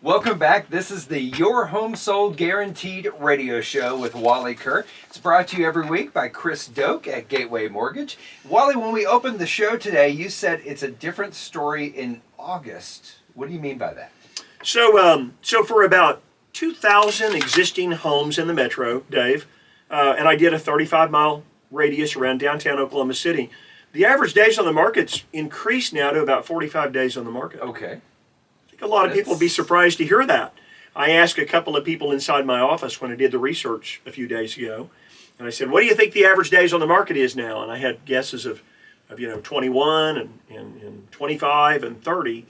Welcome back. This is the Your Home Sold Guaranteed radio show with Wally Kerr. It's brought to you every week by Chris Doak at Gateway Mortgage. Wally, when we opened the show today, you said it's a different story in August. What do you mean by that? So for about 2,000 existing homes in the metro, Dave, and I did a 35-mile radius around downtown Oklahoma City, the average days on the market's increased now to about 45 days on the market. Okay. I think a lot of people would be surprised to hear that. I asked a couple of people inside my office when I did the research a few days ago, and I said, what do you think the average days on the market is now? And I had guesses of 21 and 25 and 30.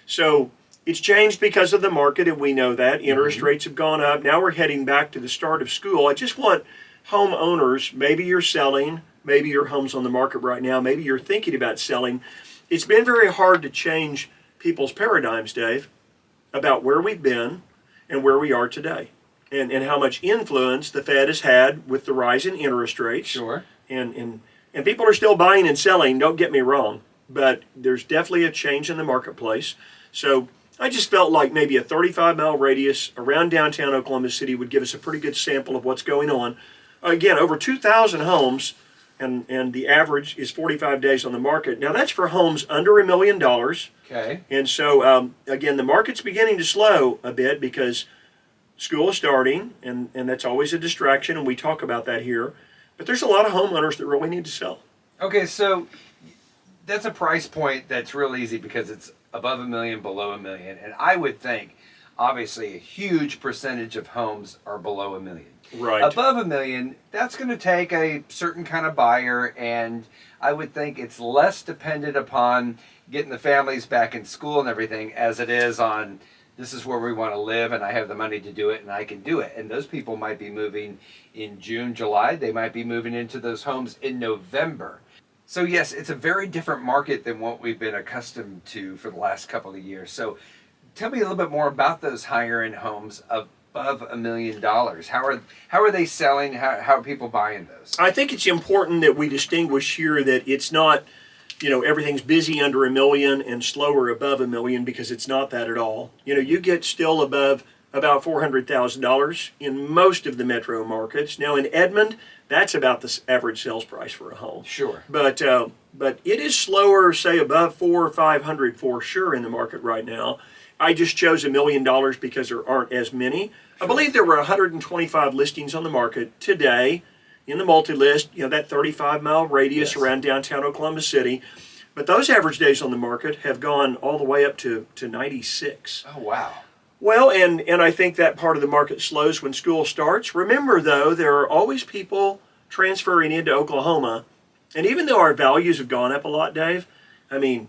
So it's changed because of the market, and we know that. Interest rates have gone up. Now we're heading back to the start of school. I just want homeowners, maybe you're selling, maybe your home's on the market right now, maybe you're thinking about selling. It's been very hard to change people's paradigms, Dave, about where we've been and where we are today, and how much influence the Fed has had with the rise in interest rates. Sure. And people are still buying and selling, don't get me wrong, but there's definitely a change in the marketplace. So I just felt like maybe a 35-mile radius around downtown Oklahoma City would give us a pretty good sample of what's going on. Again, over 2,000 homes, and the average is 45 days on the market. Now, that's for homes under $1 million. Okay. And so, again, the market's beginning to slow a bit because school is starting, and that's always a distraction, and we talk about that here. But there's a lot of homeowners that really need to sell. Okay, so that's a price point that's real easy because it's above $1 million, below $1 million. And I would think, obviously, a huge percentage of homes are below $1 million. Right. Above $1 million, that's going to take a certain kind of buyer, and I would think it's less dependent upon getting the families back in school and everything as it is on this is where we want to live and I have the money to do it and I can do it. And those people might be moving in June, July. They might be moving into those homes in November. So yes, it's a very different market than what we've been accustomed to for the last couple of years. So tell me a little bit more about those higher end homes above $1 million. How are they selling? How are people buying those? I think it's important that we distinguish here that it's not, everything's busy under $1 million and slower above $1 million, because it's not that at all. You get still above about $400,000 in most of the metro markets. Now in Edmond, that's about the average sales price for a home. Sure. But it is slower, say above $400,000 or $500,000 for sure in the market right now. I just chose $1 million because there aren't as many. Sure. I believe there were 125 listings on the market today in the multi-list, that 35-mile radius around downtown Oklahoma City. But those average days on the market have gone all the way up to 96. Oh, wow. Well, and I think that part of the market slows when school starts. Remember, though, there are always people transferring into Oklahoma. And even though our values have gone up a lot, Dave, I mean,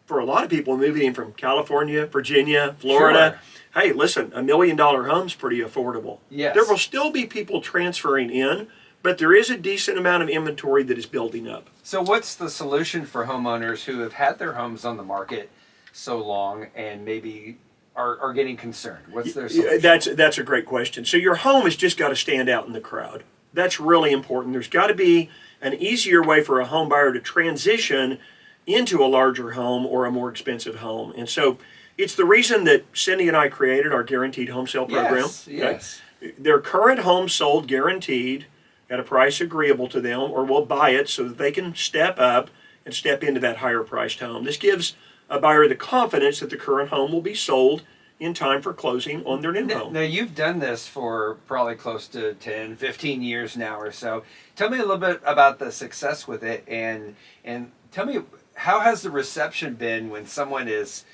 for a lot of people moving in from California, Virginia, Florida, hey, listen, $1 million home's pretty affordable. Yes. There will still be people transferring in, but there is a decent amount of inventory that is building up. So what's the solution for homeowners who have had their homes on the market so long and maybe are getting concerned? What's their solution? That's a great question. So your home has just got to stand out in the crowd. That's really important. There's got to be an easier way for a home buyer to transition into a larger home or a more expensive home. And so it's the reason that Cindy and I created our guaranteed home sale program. Yes. Their current home sold guaranteed at a price agreeable to them, or we'll buy it so that they can step up and step into that higher priced home. This gives a buyer the confidence that the current home will be sold in time for closing on their new home. Now, you've done this for probably close to 10, 15 years now or so. Tell me a little bit about the success with it, and tell me, how has the reception been when someone is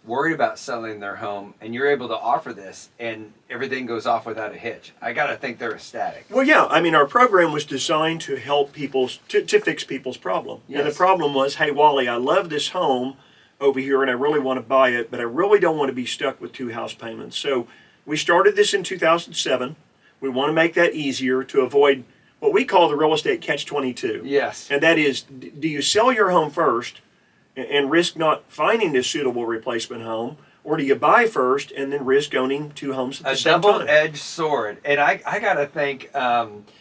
worried about selling their home and you're able to offer this and everything goes off without a hitch? I got to think they're ecstatic. Well, yeah. I mean, our program was designed to help people, to fix people's problem. Yes. And the problem was, hey, Wally, I love this home over here and I really want to buy it, but I really don't want to be stuck with 2 house payments. So we started this in 2007. We want to make that easier to avoid what we call the real estate catch-22. Yes. And that is, do you sell your home first and risk not finding a suitable replacement home, or do you buy first and then risk owning 2 homes at the same time? A double-edged sword. And I got to think,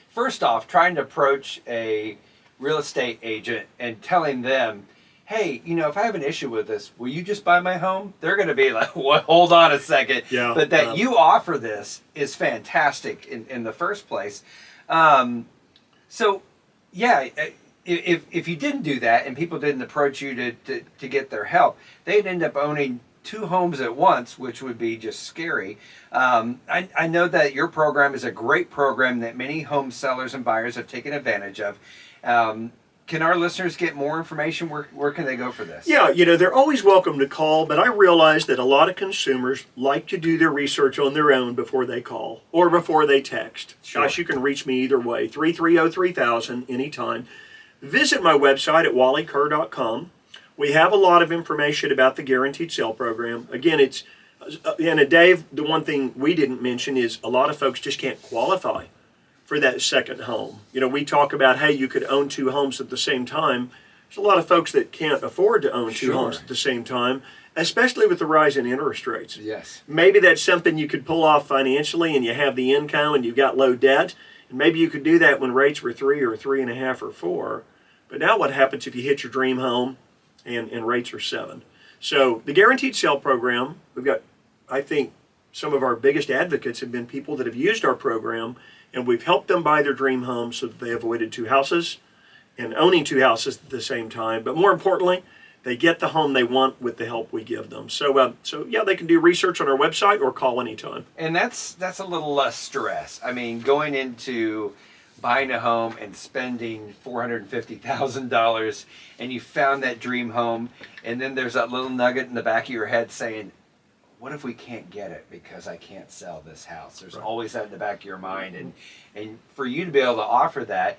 first off, trying to approach a real estate agent and telling them, hey, if I have an issue with this, will you just buy my home? They're going to be like, well, hold on a second. Yeah, But that you offer this is fantastic in the first place. So, yeah, if you didn't do that and people didn't approach you to get their help, they'd end up owning two homes at once, which would be just scary. I know that your program is a great program that many home sellers and buyers have taken advantage of. Can our listeners get more information? Where can they go for this? Yeah, they're always welcome to call, but I realize that a lot of consumers like to do their research on their own before they call or before they text. Sure. Gosh, you can reach me either way, 330-3000 anytime. Visit my website at wallykerr.com. We have a lot of information about the Guaranteed Sale Program. Again, Dave, the one thing we didn't mention is a lot of folks just can't qualify for that second home. We talk about, hey, you could own two homes at the same time. There's a lot of folks that can't afford to own two homes at the same time, especially with the rise in interest rates. Yes. Maybe that's something you could pull off financially and you have the income and you've got low debt. And maybe you could do that when rates were 3 or 3.5 or 4. But now what happens if you hit your dream home and rates are 7? So the Guaranteed Sale Program, we've got, I think, some of our biggest advocates have been people that have used our program, and we've helped them buy their dream home so that they avoided two houses and owning two houses at the same time. But more importantly, they get the home they want with the help we give them. So yeah, they can do research on our website or call anytime. And that's a little less stress. I mean, going into buying a home and spending $450,000 and you found that dream home, and then there's that little nugget in the back of your head saying, what if we can't get it because I can't sell this house? There's always that in the back of your mind. And for you to be able to offer that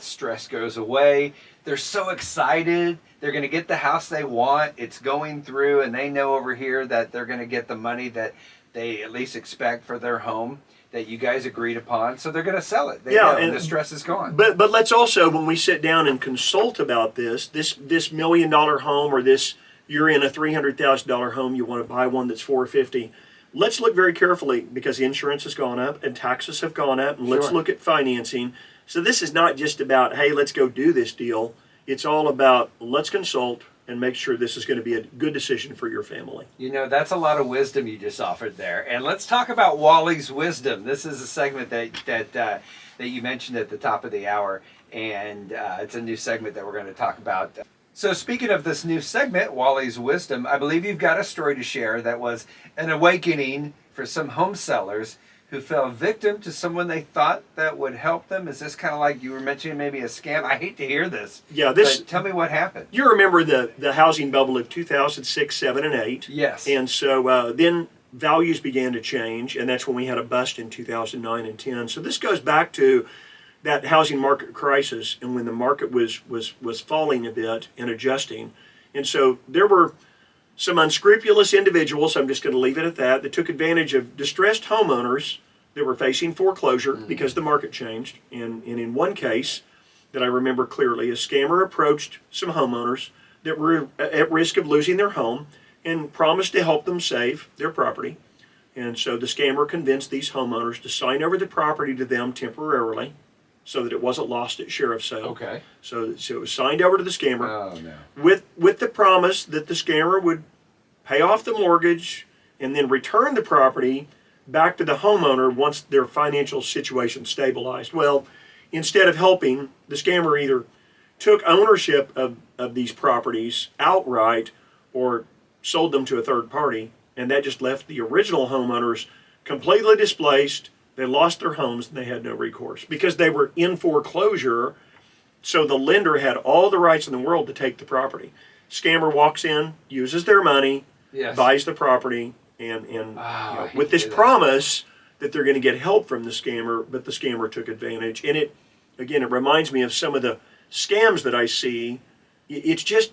stress goes away. They're so excited. They're going to get the house they want. It's going through, and they know over here that they're going to get the money that they at least expect for their home that you guys agreed upon. So they're going to sell it. They know, and the stress is gone. But let's also, when we sit down and consult about this $1 million home, or this, you're in a $300,000 home, you want to buy one that's $450,000. Let's look very carefully, because insurance has gone up and taxes have gone up, and let's look at financing. So this is not just about, hey, let's go do this deal. It's all about, let's consult and make sure this is going to be a good decision for your family. That's a lot of wisdom you just offered there. And let's talk about Wally's wisdom. This is a segment that you mentioned at the top of the hour, and it's a new segment that we're going to talk about. So speaking of this new segment, Wally's wisdom, I believe you've got a story to share that was an awakening for some home sellers who fell victim to someone they thought that would help them. Is this kind of like you were mentioning, maybe a scam? I hate to hear this. Yeah, but tell me what happened. You remember the housing bubble of 2006, 7, and 8. Yes. And so then values began to change, and that's when we had a bust in 2009 and 10. So this goes back to that housing market crisis, and when the market was falling a bit and adjusting. And so there were some unscrupulous individuals, I'm just going to leave it at that took advantage of distressed homeowners that were facing foreclosure because the market changed. And in one case that I remember clearly, a scammer approached some homeowners that were at risk of losing their home and promised to help them save their property. And so the scammer convinced these homeowners to sign over the property to them temporarily so that it wasn't lost at sheriff's sale. Okay. So it was signed over to the scammer. Oh, no. With the promise that the scammer would pay off the mortgage and then return the property back to the homeowner once their financial situation stabilized. Well, instead of helping, the scammer either took ownership of these properties outright or sold them to a third party, and that just left the original homeowners completely displaced. They lost their homes and they had no recourse because they were in foreclosure. So the lender had all the rights in the world to take the property. Scammer walks in, uses their money, buys the property, and with this promise that they're going to get help from the scammer, but the scammer took advantage. And it reminds me of some of the scams that I see. It just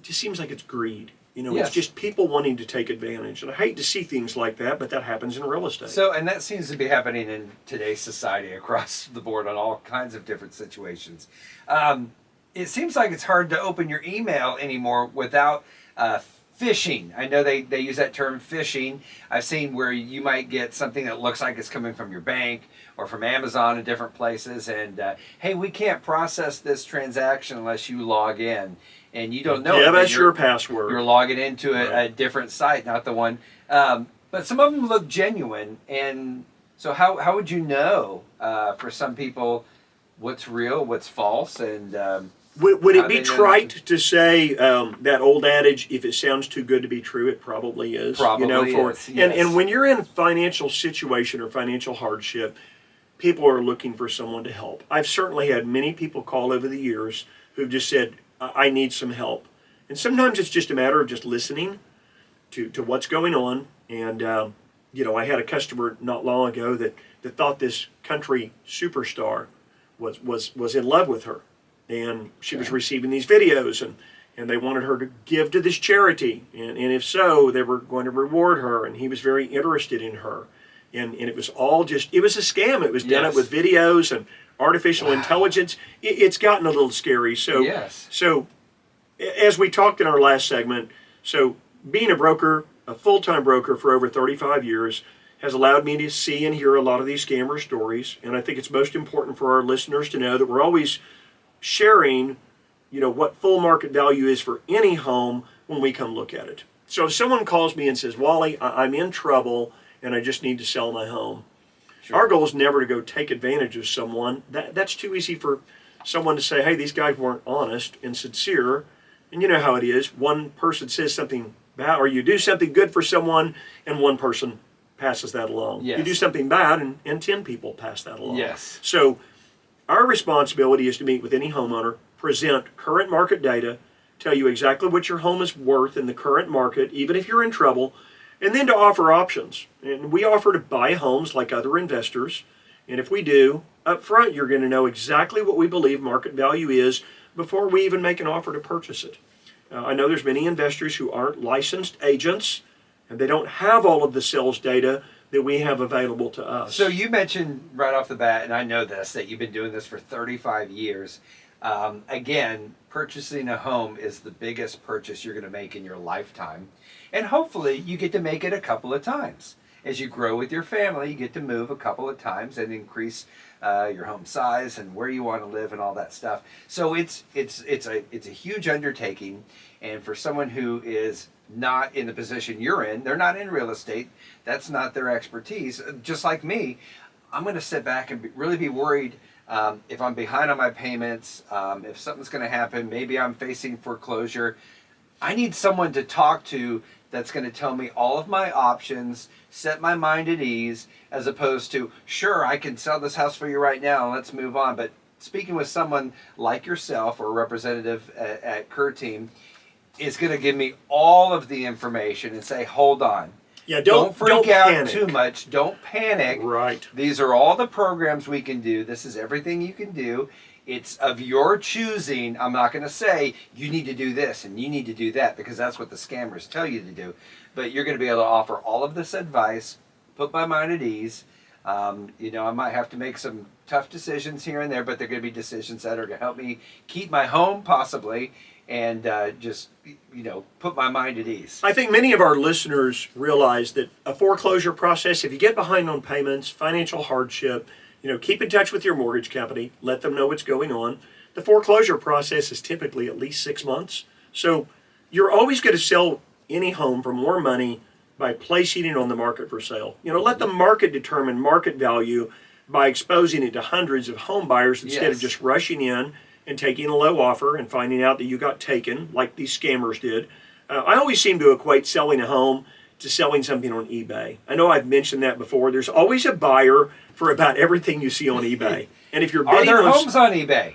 seems like it's greed. It's just people wanting to take advantage. And I hate to see things like that, but that happens in real estate. So, and that seems to be happening in today's society across the board on all kinds of different situations. It seems like it's hard to open your email anymore without phishing. I know they use that term phishing. I've seen where you might get something that looks like it's coming from your bank or from Amazon and different places, and hey, we can't process this transaction unless you log in, and you don't know. Yeah, it, that's your password. You're logging into Right. a different site, not the one. But some of them look genuine, and so how would you know for some people what's real, what's false, and Would how it be they know trite to say that old adage, if it sounds too good to be true, it probably is? Probably is, yes. And when you're in financial situation or financial hardship, people are looking for someone to help. I've certainly had many people call over the years who've just said, I need some help. And sometimes it's just a matter of just listening to what's going on. And, I had a customer not long ago that thought this country superstar was in love with her. And she was receiving these videos, and they wanted her to give to this charity. And if so, they were going to reward her, and he was very interested in her. And it was all it was a scam. It was done up with videos and artificial intelligence. It's gotten a little scary. So, so as we talked in our last segment, so being a broker, a full-time broker for over 35 years, has allowed me to see and hear a lot of these scammer stories. And I think it's most important for our listeners to know that we're always sharing, what full market value is for any home when we come look at it. So if someone calls me and says, Wally, I'm in trouble and I just need to sell my home. Sure. Our goal is never to go take advantage of someone. That's too easy for someone to say, hey, these guys weren't honest and sincere. And you know how it is. One person says something bad, or you do something good for someone, and one person passes that along. Yes. You do something bad, and 10 people pass that along. Yes. So our responsibility is to meet with any homeowner, present current market data, tell you exactly what your home is worth in the current market, even if you're in trouble, and then to offer options. And we offer to buy homes like other investors. And if we do, up front, you're going to know exactly what we believe market value is before we even make an offer to purchase it. I know there's many investors who aren't licensed agents, and they don't have all of the sales data that we have available to us. So you mentioned right off the bat, and I know this, that you've been doing this for 35 years. Again, purchasing a home is the biggest purchase you're going to make in your lifetime. And hopefully you get to make it a couple of times. As you grow with your family, you get to move a couple of times and increase your home size and where you want to live and all that stuff. So it's a huge undertaking. And for someone who is not in the position you're in, they're not in real estate, that's not their expertise. Just like me, I'm going to sit back and really be worried if I'm behind on my payments, if something's going to happen, maybe I'm facing foreclosure. I need someone to talk to that's going to tell me all of my options, set my mind at ease, as opposed to, sure, I can sell this house for you right now, let's move on. But speaking with someone like yourself or a representative at Kerr Team is going to give me all of the information and say, hold on. Yeah, don't freak out panic too much. Don't panic. Right. These are all the programs we can do. This is everything you can do. It's of your choosing. I'm not going to say you need to do this and you need to do that, because that's what the scammers tell you to do. But you're going to be able to offer all of this advice, put my mind at ease. I might have to make some tough decisions here and there, but they're going to be decisions that are going to help me keep my home possibly, and just put my mind at ease. I think many of our listeners realize that a foreclosure process, if you get behind on payments, financial hardship, keep in touch with your mortgage company, let them know what's going on. The foreclosure process is typically at least 6 months. So you're always going to sell any home for more money by placing it on the market for sale. Let the market determine market value by exposing it to hundreds of home buyers instead of just rushing in and taking a low offer and finding out that you got taken, like these scammers did. I always seem to equate selling a home to selling something on eBay. I know I've mentioned that before. There's always a buyer for about everything you see on eBay. And if you're bidding Are there homes on eBay?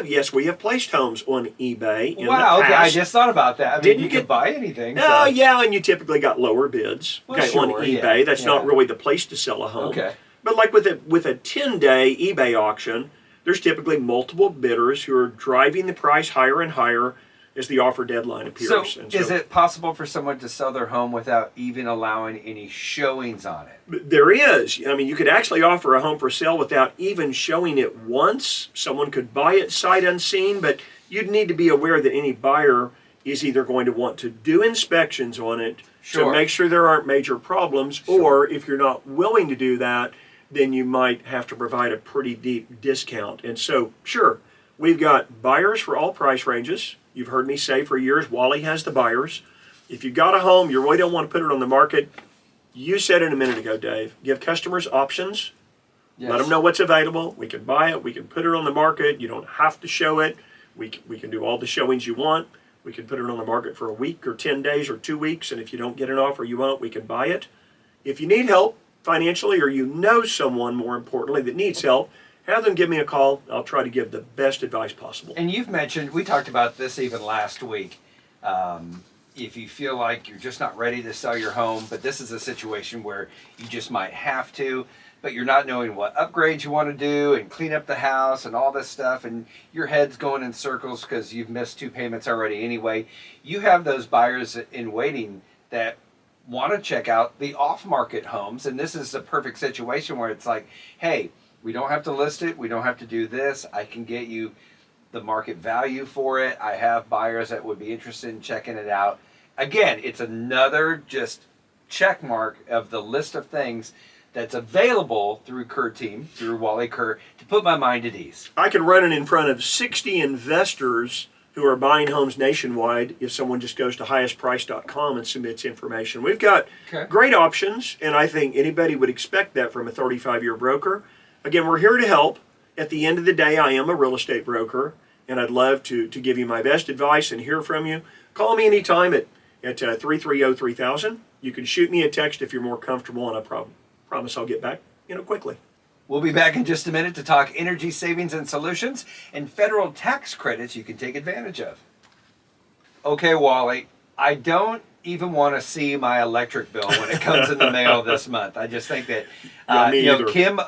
Yes, we have placed homes on eBay in wow, the okay, past. I just thought about that. I mean, Didn't you get- could buy anything. Oh, so. yeah, and you typically got lower bids Well, on sure, eBay. yeah, That's yeah. not really the place to sell a home. Okay. But like with a 10-day eBay auction, there's typically multiple bidders who are driving the price higher and higher as the offer deadline appears. So, And is it possible for someone to sell their home without even allowing any showings on it? There is. I mean, you could actually offer a home for sale without even showing it once. Someone could buy it sight unseen, but you'd need to be aware that any buyer is either going to want to do inspections on it Sure. to make sure there aren't major problems, Sure. or if you're not willing to do that, then you might have to provide a pretty deep discount. And so, sure, we've got buyers for all price ranges. You've heard me say for years, Wally has the buyers. If you've got a home, you really don't want to put it on the market, you said it a minute ago, Dave, give customers options. Yes. Let them know what's available. We can buy it. We can put it on the market. You don't have to show it. We can do all the showings you want. We can put it on the market for a week or 10 days or 2 weeks. And if you don't get an offer you want, we can buy it. If you need help financially, or you know someone, more importantly, that needs help, have them give me a call. I'll try to give the best advice possible. And you've mentioned, we talked about this even last week. If you feel like you're just not ready to sell your home, but this is a situation where you just might have to, but you're not knowing what upgrades you want to do and clean up the house and all this stuff, and your head's going in circles because you've missed 2 payments already anyway, you have those buyers in waiting that want to check out the off-market homes, and this is a perfect situation where it's like, hey, we don't have to list it, we don't have to do this, I can get you the market value for it. I have buyers that would be interested in checking it out. Again, it's another just check mark of the list of things that's available through Kerr Team, through Wally Kerr, to put my mind at ease. I can run it in front of 60 investors who are buying homes nationwide if someone just goes to highestprice.com and submits information. We've got great options, and I think anybody would expect that from a 35-year broker. Again, we're here to help. At the end of the day, I am a real estate broker, and I'd love to give you my best advice and hear from you. Call me anytime at 330-3000. You can shoot me a text if you're more comfortable, and I promise I'll get back quickly. We'll be back in just a minute to talk energy savings and solutions and federal tax credits you can take advantage of. Okay, Wally, I don't even want to see my electric bill when it comes in the mail this month. I just think that, Kim,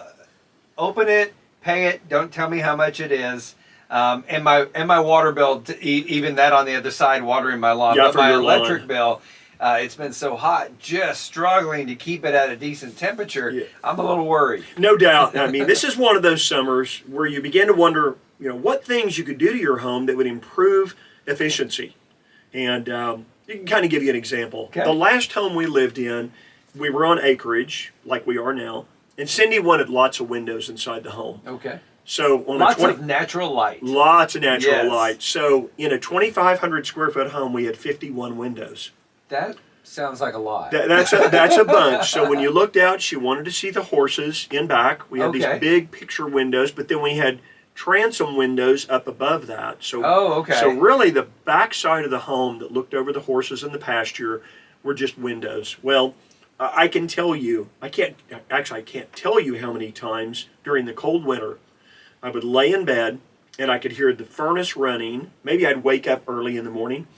open it, pay it, don't tell me how much it is. And my water bill, even that on the other side, watering my lawn. Yeah, but for my your electric lawn. bill, it's been so hot, just struggling to keep it at a decent temperature. Yeah. I'm a little worried. No doubt. I mean, this is one of those summers where you begin to wonder, what things you could do to your home that would improve efficiency. And you can kind of give you an example. Okay. The last home we lived in, we were on acreage, like we are now, and Cindy wanted lots of windows inside the home. Okay. So on Lots of natural light. Lots of natural Yes. light. So in a 2,500 square foot home, we had 51 windows. That sounds like a lot. That's a bunch. So when you looked out, she wanted to see the horses in back. We had Okay. these big picture windows, but then we had transom windows up above that. So, okay. So really the back side of the home that looked over the horses and the pasture were just windows. Well, I can tell you, I can't tell you how many times during the cold winter I would lay in bed and I could hear the furnace running. Maybe I'd wake up early in the morning.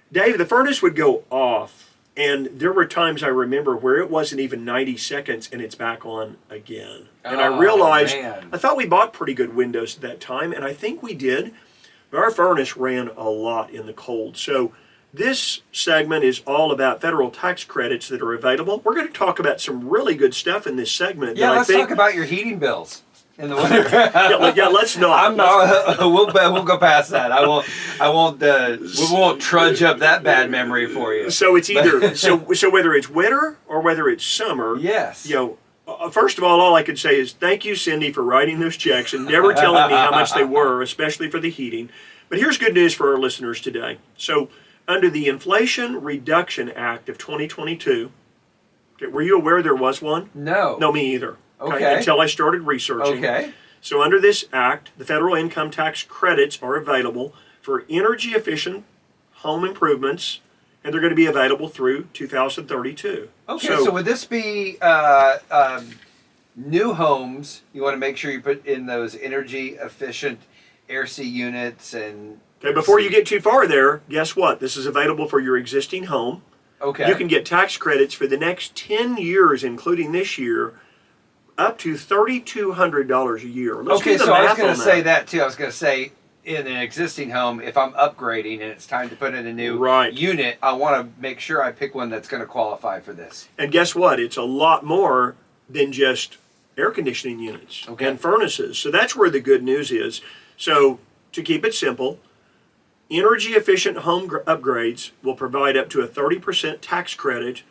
Dave, the furnace would go off, and there were times I remember where it wasn't even 90 seconds and it's back on again. And I realized, man. I thought we bought pretty good windows at that time, and I think we did, but our furnace ran a lot in the cold. So this segment is all about federal tax credits that are available. We're going to talk about some really good stuff in this segment. Yeah, that let's talk about your heating bills in the winter. yeah, let's not. I'm not. We'll go past that. I won't. We won't trudge up that bad memory for you. So it's either so whether it's winter or whether it's summer. Yes. First of all I could say is thank you, Cindy, for writing those checks and never telling me how much they were, especially for the heating. But here's good news for our listeners today. So under the Inflation Reduction Act of 2022, were you aware there was one? No. No, me either. Okay. Until I started researching. Okay. So under this act, the federal income tax credits are available for energy efficient home improvements, and they're going to be available through 2032. Okay. So would this be new homes? You want to make sure you put in those energy efficient air-sea units and. Okay, before you get too far there, guess what? This is available for your existing home. Okay. You can get tax credits for the next 10 years, including this year, up to $3,200 a year. Let's do the so I was math going on to say that too. I was going to say in an existing home, if I'm upgrading and it's time to put in a new unit, I want to make sure I pick one that's going to qualify for this. And guess what? It's a lot more than just air conditioning units and furnaces. So that's where the good news is. So to keep it simple, Energy efficient home upgrades will provide up to a 30% tax credit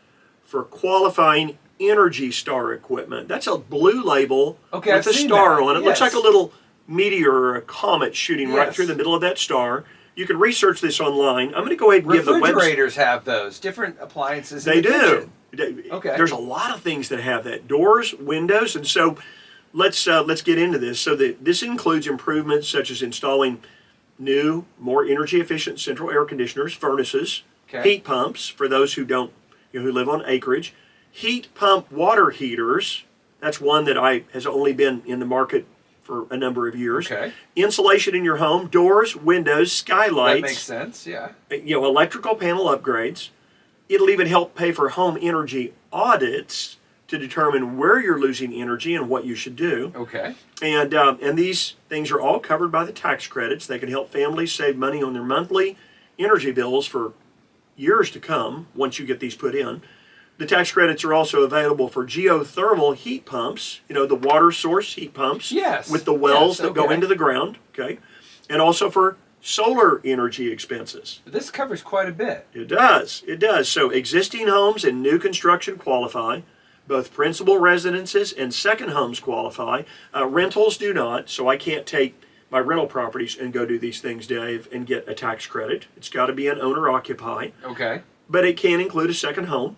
for qualifying Energy Star equipment. That's a blue label Okay, with I've a seen star that. on it. It looks like Yes. a little meteor or a comet shooting right Yes. through the middle of that star. You can research this online. I'm going to go ahead and give the website. Refrigerators have those. Different appliances. They in the do. kitchen. Okay. There's a lot of things that have that. Doors, windows, and so let's get into this. So this includes improvements such as installing new, more energy efficient central air conditioners, furnaces, Okay. heat pumps for those who don't, who live on acreage, heat pump water heaters. That's one that has only been in the market for a number of years. Okay. Insulation in your home, doors, windows, skylights. That makes sense. Yeah. Electrical panel upgrades. It'll even help pay for home energy audits to determine where you're losing energy and what you should do. Okay. And these things are all covered by the tax credits. They can help families save money on their monthly energy bills for years to come once you get these put in. The tax credits are also available for geothermal heat pumps, the water source heat pumps Yes. with the wells Yes, that go okay. into the ground, okay? And also for solar energy expenses. This covers quite a bit. It does. It does. So existing homes and new construction qualify. Both principal residences and second homes qualify. Rentals do not, so I can't take my rental properties and go do these things, Dave, and get a tax credit. It's got to be an owner-occupied. Okay. But it can include a second home.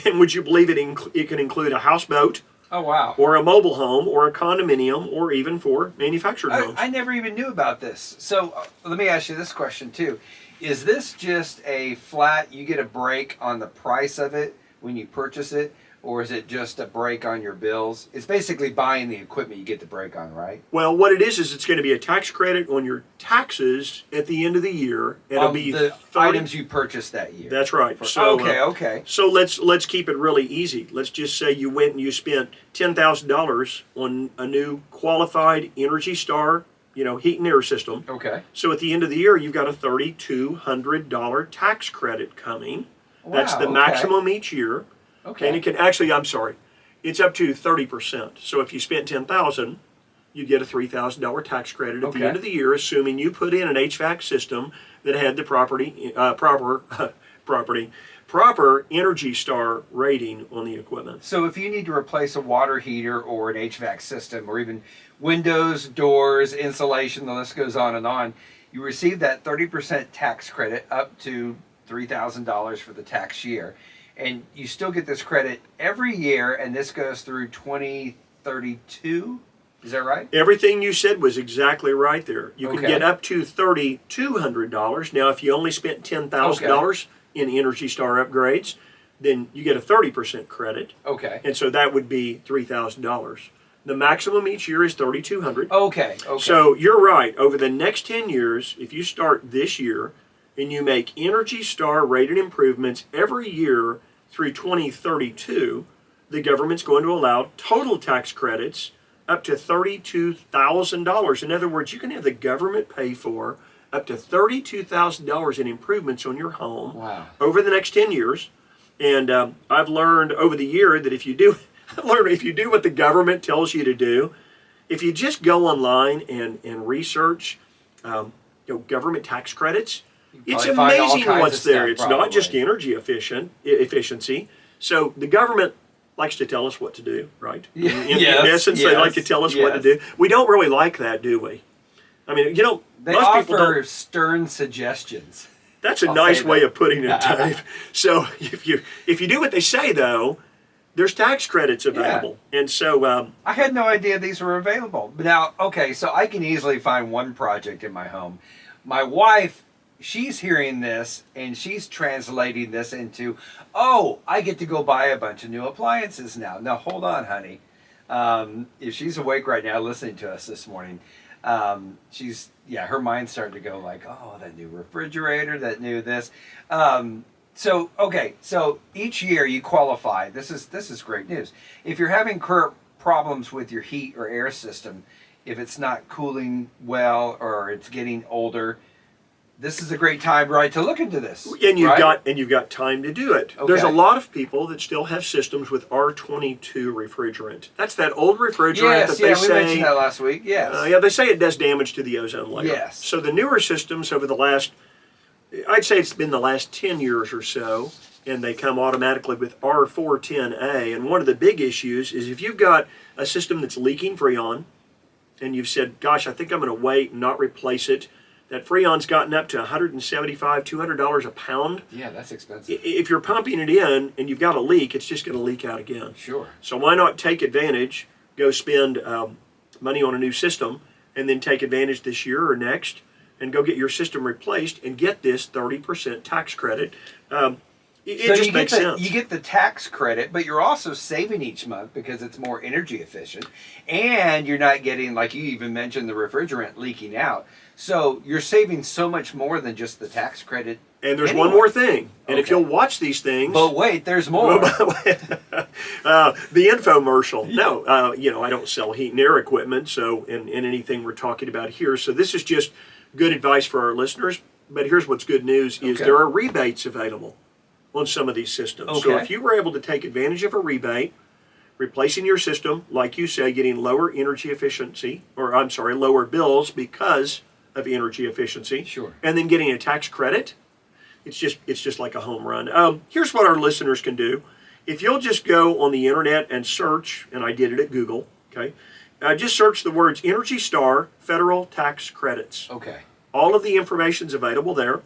And would you believe it can include a houseboat, Oh, wow. or a mobile home, or a condominium, or even for manufactured homes. I never even knew about this. So let me ask you this question, too. Is this just a flat, you get a break on the price of it when you purchase it? Or is it just a break on your bills? It's basically buying the equipment you get the break on, right? Well, what it is it's going to be a tax credit on your taxes at the end of the year. It'll On be the 30 items you purchased that year. That's right. Okay. So let's keep it really easy. Let's just say you went and you spent $10,000 on a new qualified Energy Star, heat and air system. Okay. So at the end of the year, you've got a $3,200 tax credit coming. That's Wow, the okay. maximum each year. Okay. And it can actually, I'm sorry, it's up to 30%. So if you spent $10,000, you get a $3,000 tax credit at the end of the year, assuming you put in an HVAC system that had the proper Energy Star rating on the equipment. So if you need to replace a water heater or an HVAC system or even windows, doors, insulation, the list goes on, you receive that 30% tax credit up to $3,000 for the tax year. And you still get this credit every year, and this goes through 2032? Is that right? Everything you said was exactly right there. You can Okay. get up to $3,200. Now, if you only spent $10,000 in Energy Star upgrades, then you get a 30% credit. Okay. And so that would be $3,000. The maximum each year is $3,200. Okay. So you're right. Over the next 10 years, if you start this year and you make Energy Star rated improvements every year through 2032, the government's going to allow total tax credits up to $32,000. In other words, you can have the government pay for up to $32,000 in improvements on your home over the next 10 years. And I've learned over the year that if you do what the government tells you to do, if you just go online and research government tax credits, it's probably find all amazing kinds what's of there. stuff, It's not just probably. energy efficiency. So the government likes to tell us what to do, right? In essence, they like to tell us what to do. We don't really like that, do we? I mean, They most people offer don't. stern suggestions. That's a I'll nice say way that. of putting it, Dave. So if you do what they say, though, there's tax credits available, and so I had no idea these were available. But now, okay, so I can easily find one project in my home. My wife, she's hearing this and she's translating this into, oh, I get to go buy a bunch of new appliances now. Now, hold on, honey. If she's awake right now listening to us this morning, her mind's starting to go like, oh, that new refrigerator, that new this. So each year you qualify. This is great news. If you're having current problems with your heat or air system, if it's not cooling well or it's getting older, this is a great time, right, to look into this. and you've got time to do it. Okay. There's a lot of people that still have systems with R22 refrigerant. That's that old refrigerant that they we say. mentioned that last week. Yes. They say it does damage to the ozone layer. Yes. So the newer systems over the last I'd say it's been the last 10 years or so, and they come automatically with R410A. And one of the big issues is if you've got a system that's leaking Freon, and you've said, gosh, I think I'm going to wait and not replace it, that Freon's gotten up to $175, $200 a pound. Yeah, that's expensive. If you're pumping it in and you've got a leak, it's just going to leak out again. Sure. So why not take advantage, go spend money on a new system, and then take advantage this year or next, and go get your system replaced and get this 30% tax credit. It just makes sense. You get the tax credit, but you're also saving each month because it's more energy efficient, and you're not getting, like you even mentioned, the refrigerant leaking out. So you're saving so much more than just the tax credit. And there's one more thing. And if you'll watch these things... But wait, there's more. The infomercial. No, I don't sell heat and air equipment, so in anything we're talking about here. So this is just good advice for our listeners. But here's what's good news is there are rebates available on some of these systems. So if you were able to take advantage of a rebate, replacing your system, like you say, getting lower energy efficiency, or I'm sorry, lower bills because of energy efficiency, and then getting a tax credit, it's just like a home run. Here's what our listeners can do. If you'll just go on the internet and search, and I did it at Google, okay, just search the words Energy Star Federal Tax Credits. Okay. All of the information's available there.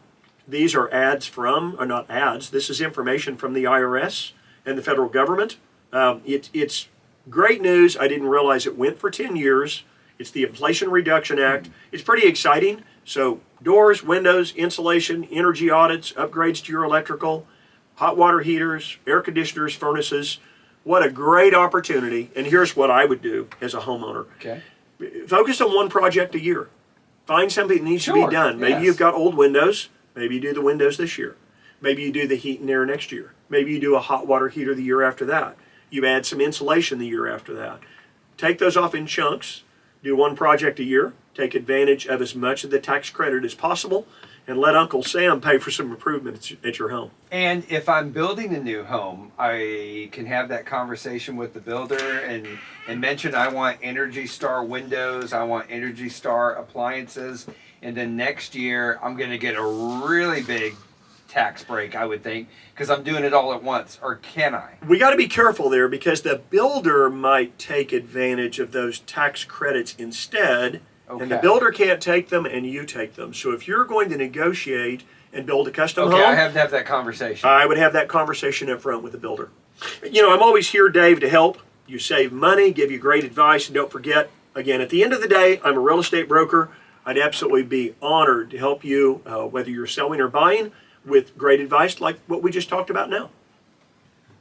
These are ads from, or not ads, this is information from the IRS and the federal government. It's great news. I didn't realize it went for 10 years. It's the Inflation Reduction Act. It's pretty exciting. So doors, windows, insulation, energy audits, upgrades to your electrical, hot water heaters, air conditioners, furnaces. What a great opportunity. And here's what I would do as a homeowner. Okay. Focus on one project a year. Find something that needs to be done. Maybe you've got old windows. Maybe you do the windows this year. Maybe you do the heat and air next year. Maybe you do a hot water heater the year after that. You add some insulation the year after that. Take those off in chunks. Do one project a year. Take advantage of as much of the tax credit as possible, and let Uncle Sam pay for some improvements at your home. And if I'm building a new home, I can have that conversation with the builder and mention I want Energy Star windows, I want Energy Star appliances, and then next year I'm going to get a really big tax break, I would think, because I'm doing it all at once. Or can I? We got to be careful there, because the builder might take advantage of those tax credits instead. And the builder can't take them, and you take them. So if you're going to negotiate and build a custom home, I have to have that conversation. I would have that conversation up front with the builder. I'm always here, Dave, to help you save money, give you great advice, and don't forget, again, at the end of the day, I'm a real estate broker. I'd absolutely be honored to help you, whether you're selling or buying, with great advice like what we just talked about now.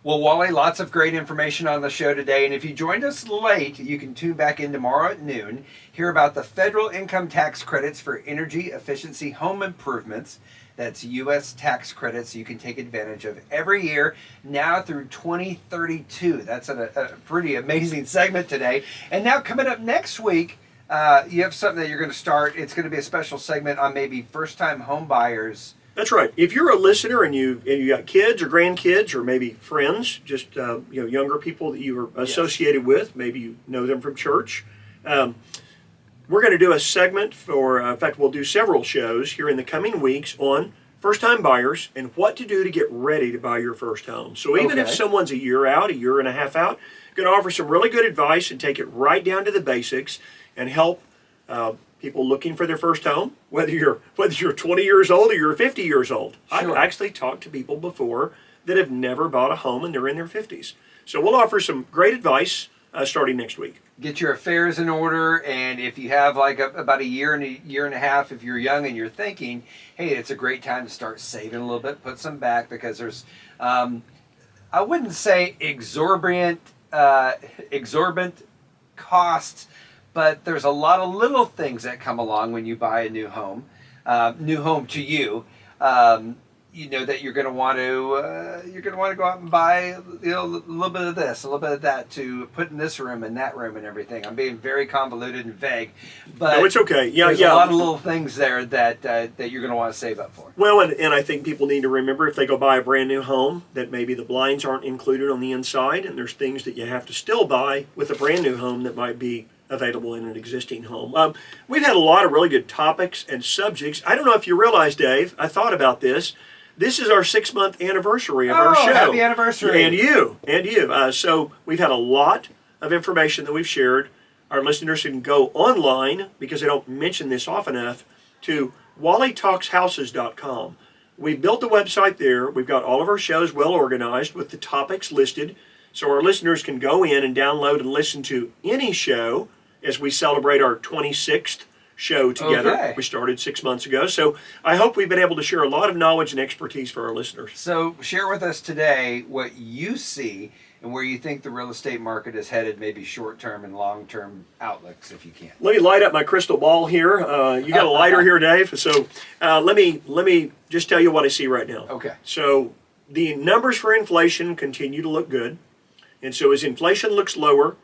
Well, Wally, lots of great information on the show today. And if you joined us late, you can tune back in tomorrow at noon, hear about the federal income tax credits for energy efficiency home improvements. That's U.S. tax credits you can take advantage of every year now through 2032. That's a pretty amazing segment today. And now coming up next week, you have something that you're going to start. It's going to be a special segment on maybe first-time home buyers. That's right. If you're a listener and you got kids or grandkids or maybe friends, just younger people that you are associated with, maybe you know them from church, we're going to do a segment for, in fact, we'll do several shows here in the coming weeks on first-time buyers and what to do to get ready to buy your first home. So even if someone's a year out, a year and a half out, going to offer some really good advice and take it right down to the basics and help people looking for their first home, whether you're 20 years old or you're 50 years old. I've actually talked to people before that have never bought a home and they're in their 50s. So we'll offer some great advice starting next week. Get your affairs in order, and if you have like about a year and a half, if you're young and you're thinking, hey, it's a great time to start saving a little bit, put some back, because there's, I wouldn't say exorbitant costs, but there's a lot of little things that come along when you buy a new home to you. That you're going to want to go out and buy a little bit of this, a little bit of that to put in this room and that room and everything. I'm being very convoluted and vague, but no, it's okay. There's a lot of little things there that you're going to want to save up for. Well, and I think people need to remember if they go buy a brand new home that maybe the blinds aren't included on the inside, and there's things that you have to still buy with a brand new home that might be available in an existing home. We've had a lot of really good topics and subjects. I don't know if you realize, Dave, I thought about this. This is our 6-month anniversary of our show. Happy anniversary. And you. So we've had a lot of information that we've shared. Our listeners can go online, because I don't mention this often enough, to wallytalkshouses.com. We've built the website there. We've got all of our shows well organized with the topics listed, so our listeners can go in and download and listen to any show as we celebrate our 26th show together. Okay. We started 6 months ago. So I hope we've been able to share a lot of knowledge and expertise for our listeners. So share with us today what you see and where you think the real estate market is headed, maybe short-term and long-term outlooks, if you can. Let me light up my crystal ball here. You got a lighter here, Dave. So let me just tell you what I see right now. Okay. So the numbers for inflation continue to look good. And so as inflation looks lower,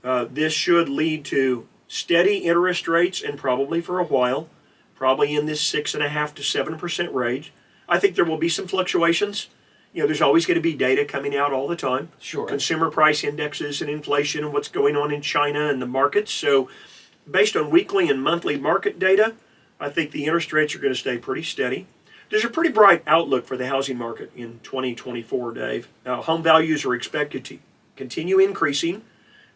this should lead to steady interest rates, and probably for a while, probably in this 6.5% to 7% range. I think there will be some fluctuations. There's always going to be data coming out all the time. Sure. Consumer price indexes and inflation and what's going on in China and the markets. So based on weekly and monthly market data, I think the interest rates are going to stay pretty steady. There's a pretty bright outlook for the housing market in 2024, Dave. Now, home values are expected to continue increasing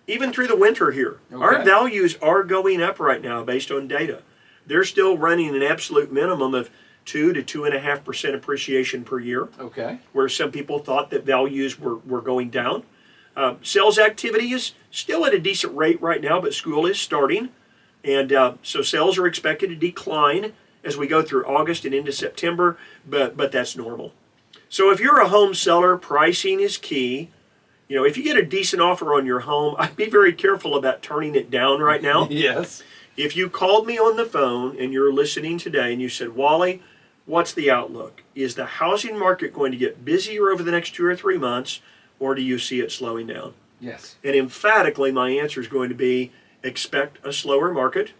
even through the winter here. Okay. Our values are going up right now based on data. They're still running an absolute minimum of 2 to 2.5% appreciation per year, Okay. where some people thought that values were going down. Sales activity is still at a decent rate right now, but school is starting. And so sales are expected to decline as we go through August and into September, but that's normal. So if you're a home seller, pricing is key. If you get a decent offer on your home, I'd be very careful about turning it down right now. Yes. If you called me on the phone and you're listening today and you said, Wally, what's the outlook? Is the housing market going to get busier over the next 2 or 3 months, or do you see it slowing down? Yes. And emphatically, my answer is going to be expect a slower market,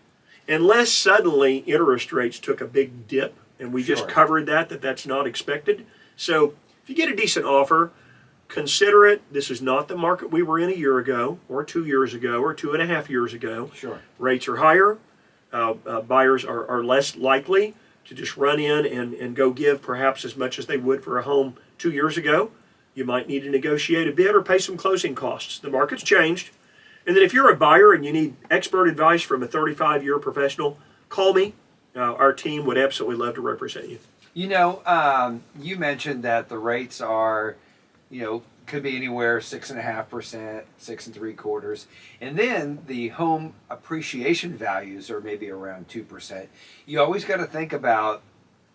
unless suddenly interest rates took a big dip, and we just Sure. covered that's not expected. So if you get a decent offer, consider it. This is not the market we were in a year ago, or 2 years ago, or 2.5 years ago. Sure. Rates are higher. Buyers are less likely to just run in and go give perhaps as much as they would for a home 2 years ago. You might need to negotiate a bit or pay some closing costs. The market's changed. And then if you're a buyer and you need expert advice from a 35-year professional, call me. Our team would absolutely love to represent you. You mentioned that the rates are, could be anywhere 6.5%, 6.75%, and then the home appreciation values are maybe around 2%. You always got to think about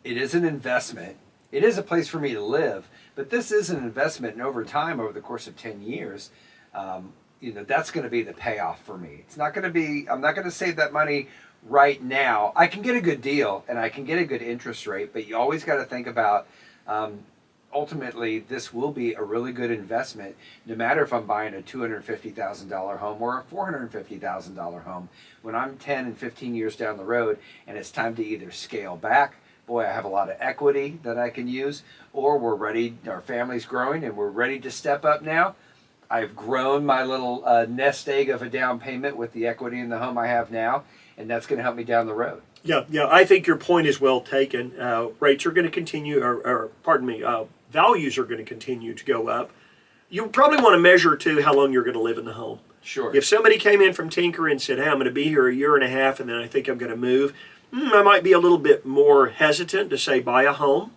it is an investment. It is a place for me to live, but this is an investment, and over time, over the course of 10 years, that's going to be the payoff for me. It's not going to be. I'm not going to save that money right now. I can get a good deal and I can get a good interest rate, but you always got to think about. Ultimately, this will be a really good investment, no matter if I'm buying a $250,000 home or a $450,000 home. When I'm 10 and 15 years down the road and it's time to either scale back, boy, I have a lot of equity that I can use, or we're ready, our family's growing and we're ready to step up now. I've grown my little nest egg of a down payment with the equity in the home I have now, and that's going to help me down the road. Yeah, I think your point is well taken. Rates are going to continue, values are going to continue to go up. You probably want to measure, too, how long you're going to live in the home. Sure. If somebody came in from Tinker and said, hey, I'm going to be here a year and a half and then I think I'm going to move, I might be a little bit more hesitant to say buy a home,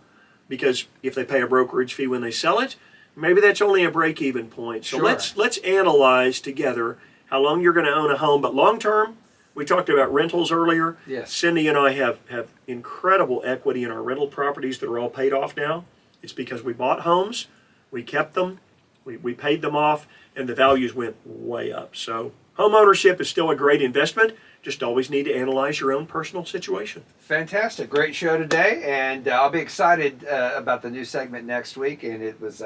because if they pay a brokerage fee when they sell it, maybe that's only a break-even point. So Sure. let's analyze together how long you're going to own a home. But long-term, we talked about rentals earlier. Yes. Cindy and I have incredible equity in our rental properties that are all paid off now. It's because we bought homes, we kept them, we paid them off, and the values went way up. So home ownership is still a great investment. Just always need to analyze your own personal situation. Fantastic. Great show today, and I'll be excited about the new segment next week, and it was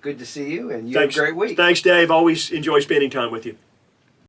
good to see you, and you have a great week. Thanks, Dave. Always enjoy spending time with you.